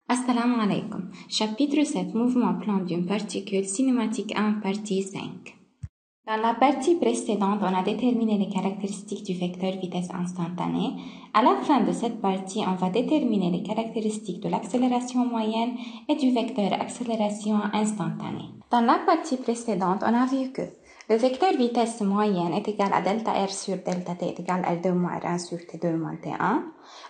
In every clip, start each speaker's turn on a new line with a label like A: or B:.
A: Assalamu alaikum. Chapitre 7. Mouvement plan d'une particule cinématique 1, partie 5. Dans la partie précédente, on a déterminé les caractéristiques du vecteur vitesse instantanée. À la fin de cette partie, on va déterminer les caractéristiques de l'accélération moyenne et du vecteur accélération instantanée. Dans la partie précédente, on a vu que le vecteur vitesse moyenne est égal à delta R sur delta T est égal à R2 moins R1 sur T2 moins T1.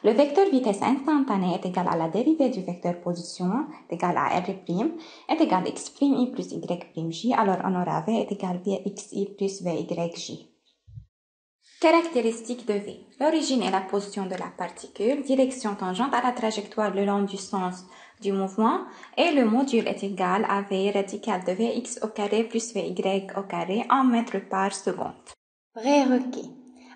A: Le vecteur vitesse instantanée est égal à la dérivée du vecteur position est égal à R' est égal à X', plus Y', alors on aura V est égal à Vxi plus Vyj. Caractéristiques de V. L'origine est la position de la particule, direction tangente à la trajectoire le long du sens du mouvement, et le module est égal à V radical de Vx au carré plus Vy au carré en mètres par seconde. Prérequis.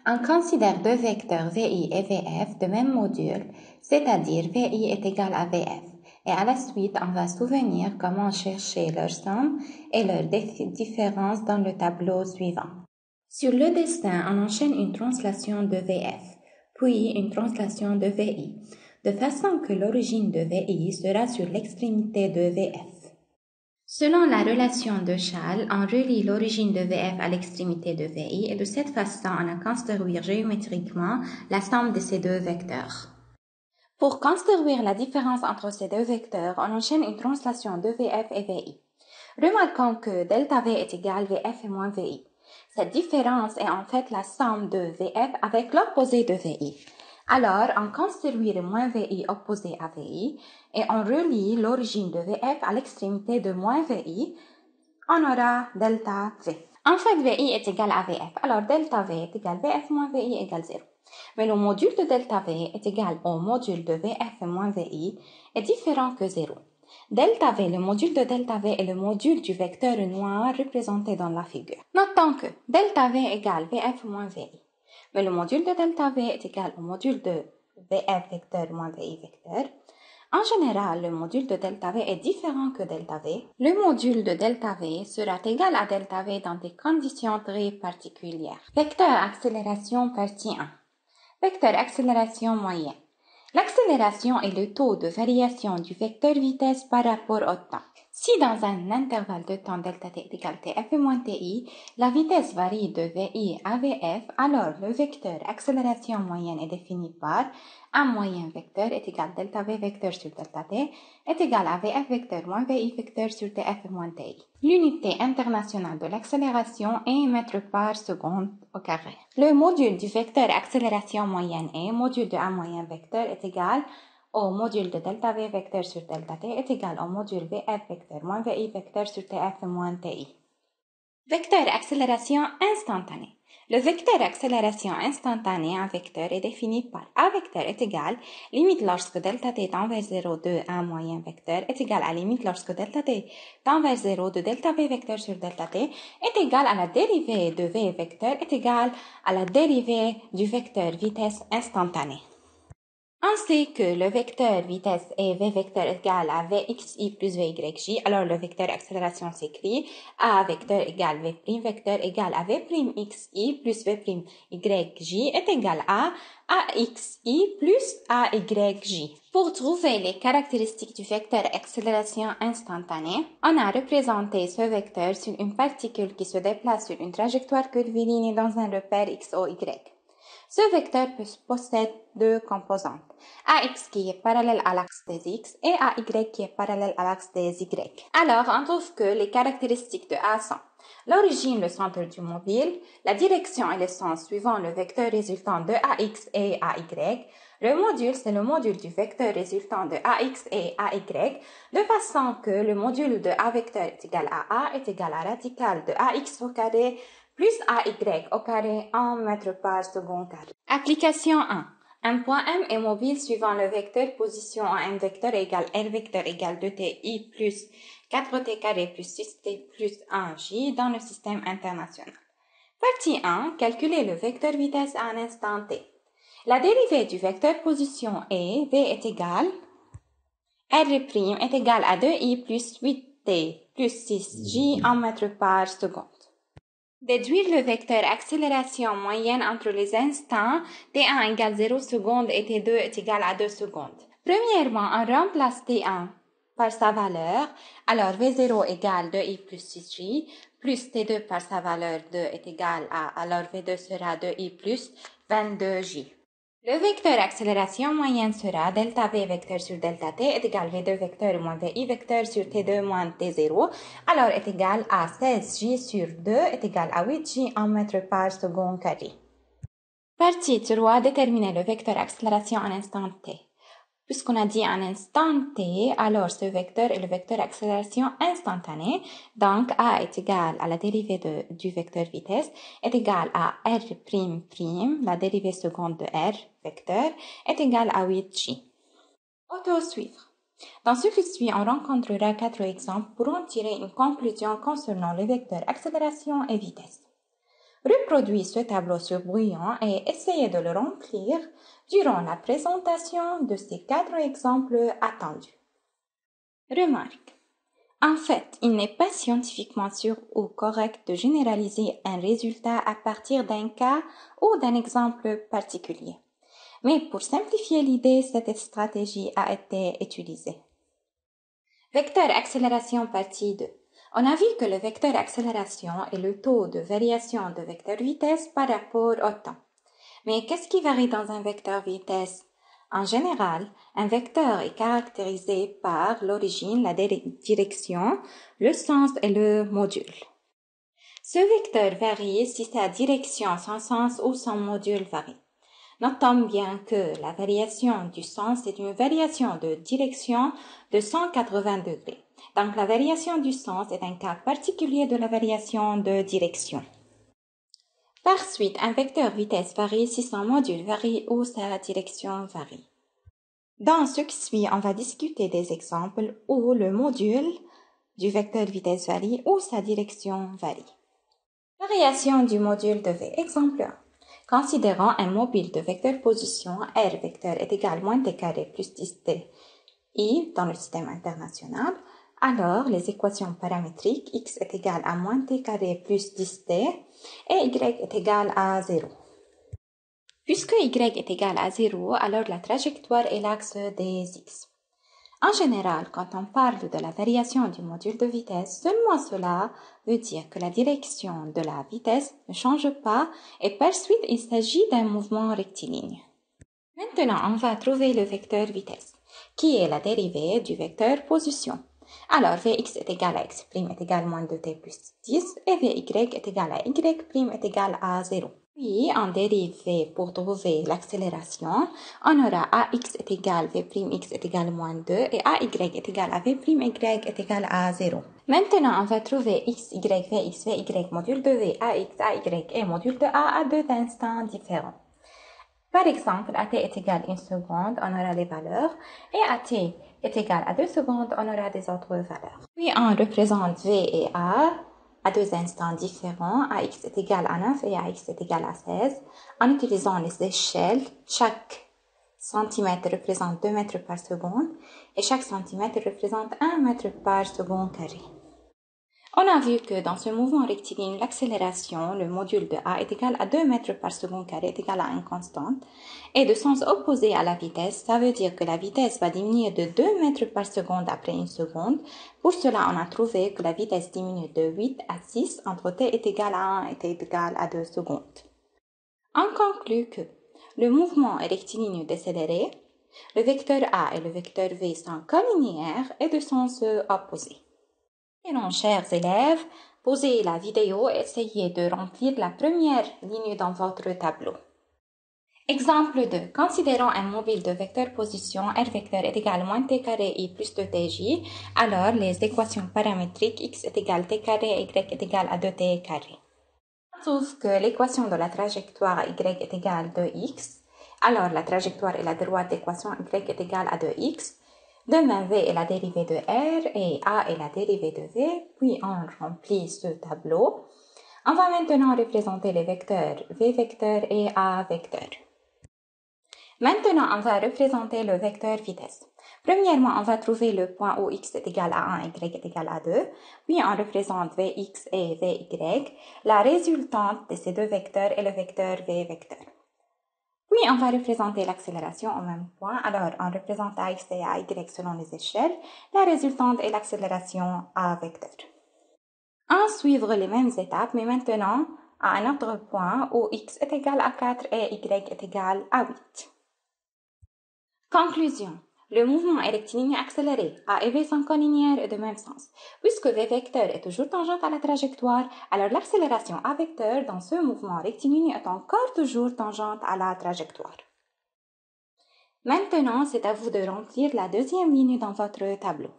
A: On considère deux vecteurs VI et VF de même module, c'est-à-dire VI est égal à VF. Et à la suite, on va souvenir comment chercher leur somme et leur différence dans le tableau suivant. Sur le dessin, on enchaîne une translation de VF, puis une translation de VI, de façon que l'origine de VI sera sur l'extrémité de VF. Selon la relation de Schall, on relie l'origine de VF à l'extrémité de VI et de cette façon, on a construire géométriquement la somme de ces deux vecteurs. Pour construire la différence entre ces deux vecteurs, on enchaîne une translation de VF et VI. Remarquons que delta V est égal à VF et moins VI. Cette différence est en fait la somme de VF avec l'opposé de VI. Alors, on construit le moins VI opposé à VI et on relie l'origine de VF à l'extrémité de moins VI. On aura delta V. En fait, VI est égal à VF. Alors, delta V est égal à VF moins VI égale 0. Mais le module de delta V est égal au module de VF moins VI est différent que 0. Delta V, le module de delta V est le module du vecteur noir représenté dans la figure. Notons que delta V égale VF moins VI. Mais le module de delta V est égal au module de VF vecteur moins VI vecteur. En général, le module de delta V est différent que delta V. Le module de delta V sera égal à delta V dans des conditions très particulières. Vecteur accélération partie 1. Vecteur accélération moyenne. L'accélération est le taux de variation du vecteur vitesse par rapport au temps. Si dans un intervalle de temps delta t est égal à tf moins ti, la vitesse varie de vi à vf, alors le vecteur accélération moyenne est défini par un moyen vecteur est égal à delta v vecteur sur delta t est égal à vf vecteur moins vi vecteur sur tf moins ti. L'unité internationale de l'accélération est mètre par seconde au carré. Le module du vecteur accélération moyenne est module de un moyen vecteur est égal au module de delta v vecteur sur delta t est égal au module vf vecteur moins vi vecteur sur tf moins ti. Vecteur accélération instantanée. Le vecteur accélération instantanée en vecteur est défini par A vecteur est égal, limite lorsque delta t tend vers 0 de un moyen vecteur est égal à limite lorsque delta t tend vers 0 de delta v vecteur sur delta t est égal à la dérivée de v vecteur est égal à la dérivée du vecteur vitesse instantanée. On sait que le vecteur vitesse est v vecteur égal à vxi plus vyj, alors le vecteur accélération s'écrit a vecteur égal v' vecteur égal à v'xi plus v'yj est égal à axi plus ayj. Pour trouver les caractéristiques du vecteur accélération instantanée, on a représenté ce vecteur sur une particule qui se déplace sur une trajectoire curviligne dans un repère x, o, y. Ce vecteur possède deux composantes, AX qui est parallèle à l'axe des X et AY qui est parallèle à l'axe des Y. Alors, on trouve que les caractéristiques de A sont l'origine, le centre du mobile, la direction et le sens suivant le vecteur résultant de AX et AY. Le module, c'est le module du vecteur résultant de AX et AY, de façon que le module de A vecteur est égal à A est égal à radical de AX au carré plus AY au carré en mètres par seconde carré. Application 1. Un point M est mobile suivant le vecteur position en M vecteur égale R vecteur égale 2ti plus 4t carré plus 6t plus 1j dans le système international. Partie 1. Calculer le vecteur vitesse à un instant t. La dérivée du vecteur position est V est égal R' est égal à 2i plus 8t plus 6j en mètres par seconde. Déduire le vecteur accélération moyenne entre les instants t1 égale 0 secondes et t2 est égal à 2 secondes. Premièrement, on remplace T1 par sa valeur. Alors, V0 égale 2i plus 6j, plus T2 par sa valeur 2 est égal à, alors V2 sera 2i plus 22j. Le vecteur accélération moyenne sera delta V vecteur sur delta T est égal V2 vecteur moins VI vecteur sur T2 moins T0, alors est égal à 16j sur 2 est égal à 8j en mètres par seconde carré. Partie 3, déterminer le vecteur accélération en instant T. Puisqu'on a dit en instant T, alors ce vecteur est le vecteur accélération instantanée. Donc, A est égal à la dérivée du vecteur vitesse est égal à R'', la dérivée seconde de R, vecteur, est égale à 8j. Auto-suivre. Dans ce qui suit, on rencontrera 4 exemples pour en tirer une conclusion concernant le vecteur accélération et vitesse. Reproduis ce tableau sur brouillon et essayez de le remplir durant la présentation de ces 4 exemples attendus. Remarque. En fait, il n'est pas scientifiquement sûr ou correct de généraliser un résultat à partir d'un cas ou d'un exemple particulier. Mais pour simplifier l'idée, cette stratégie a été utilisée. Vecteur accélération partie 2. On a vu que le vecteur accélération est le taux de variation de vecteur vitesse par rapport au temps. Mais qu'est-ce qui varie dans un vecteur vitesse? En général, un vecteur est caractérisé par l'origine, la direction, le sens et le module. Ce vecteur varie si sa direction, son sens ou son module varie. Notons bien que la variation du sens est une variation de direction de 180 degrés. Donc, la variation du sens est un cas particulier de la variation de direction. Par suite, un vecteur vitesse varie si son module varie ou sa direction varie. Dans ce qui suit, on va discuter des exemples où le module du vecteur vitesse varie ou sa direction varie. Variation du module de V. Exemple 1. Considérons un mobile de vecteur position R vecteur est égal moins t carré plus 10t I dans le système international. Alors, les équations paramétriques x est égal à moins t carré plus 10t et y est égal à 0. Puisque y est égal à 0, alors la trajectoire est l'axe des x. En général, quand on parle de la variation du module de vitesse, seulement cela veut dire que la direction de la vitesse ne change pas et par suite il s'agit d'un mouvement rectiligne. Maintenant, on va trouver le vecteur vitesse, qui est la dérivée du vecteur position. Alors, Vx est égal à x' est égal à moins 2t plus 10 et Vy est égal à y' est égal à 0. Puis, en dérivée pour trouver l'accélération, on aura ax est égal à v'x est égal à moins 2 et ay est égal à v'y est égal à 0. Maintenant, on va trouver x, y, vx, vy, module de v, ax, ay et module de a à deux instants différents. Par exemple, at est égal à 1 seconde, on aura les valeurs, et at est égal à 2 secondes, on aura des autres valeurs. Puis, on représente v et a à deux instants différents, ax est égal à 9 et ax est égal à 16. En utilisant les échelles, chaque centimètre représente 2 mètres par seconde et chaque centimètre représente 1 mètre par seconde carré. On a vu que dans ce mouvement rectiligne, l'accélération, le module de A est égal à 2 mètres par seconde carré est égal à une constante. Et de sens opposé à la vitesse, ça veut dire que la vitesse va diminuer de 2 mètres par seconde après une seconde. Pour cela, on a trouvé que la vitesse diminue de 8 à 6 entre t est égal à 1 et t est égal à 2 secondes. On conclut que le mouvement est rectiligne décéléré, le vecteur A et le vecteur V sont collinéaires et de sens opposé. Et non, chers élèves, posez la vidéo et essayez de remplir la première ligne dans votre tableau. Exemple 2. Considérons un mobile de vecteur position R vecteur est égal à moins t carré I plus 2tj. Alors, les équations paramétriques x est égal à t carré et y est égal à 2t carré. On trouve que l'équation de la trajectoire y est égale à 2x. Alors, la trajectoire est la droite d'équation y est égale à 2x. Demain, V est la dérivée de R et A est la dérivée de V, puis on remplit ce tableau. On va maintenant représenter les vecteurs V vecteur et A vecteur. Maintenant, on va représenter le vecteur vitesse. Premièrement, on va trouver le point où x est égal à 1, y est égal à 2. Puis, on représente Vx et Vy. La résultante de ces deux vecteurs est le vecteur V vecteur. Puis, on va représenter l'accélération au même point. Alors, on représente AX et AY selon les échelles. La résultante est l'accélération A vecteur. On suivra les mêmes étapes, mais maintenant à un autre point où X est égal à 4 et Y est égal à 8. Conclusion. Le mouvement est rectiligne accéléré. A et V sont collinéaires et de même sens. Puisque V vecteur est toujours tangente à la trajectoire, alors l'accélération A vecteur dans ce mouvement rectiligne est encore toujours tangente à la trajectoire. Maintenant, c'est à vous de remplir la deuxième ligne dans votre tableau.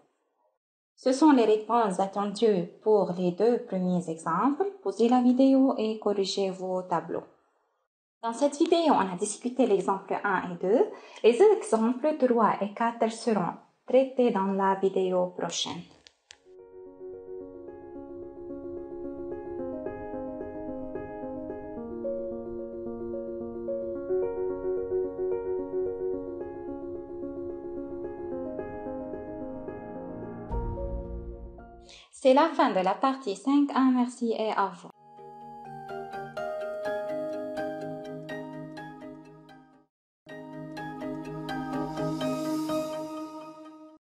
A: Ce sont les réponses attendues pour les deux premiers exemples. Pausez la vidéo et corrigez vos tableaux. Dans cette vidéo, on a discuté l'exemple 1 et 2. Les exemples 3 et 4 seront traités dans la vidéo prochaine. C'est la fin de la partie 5.1. Merci et au revoir.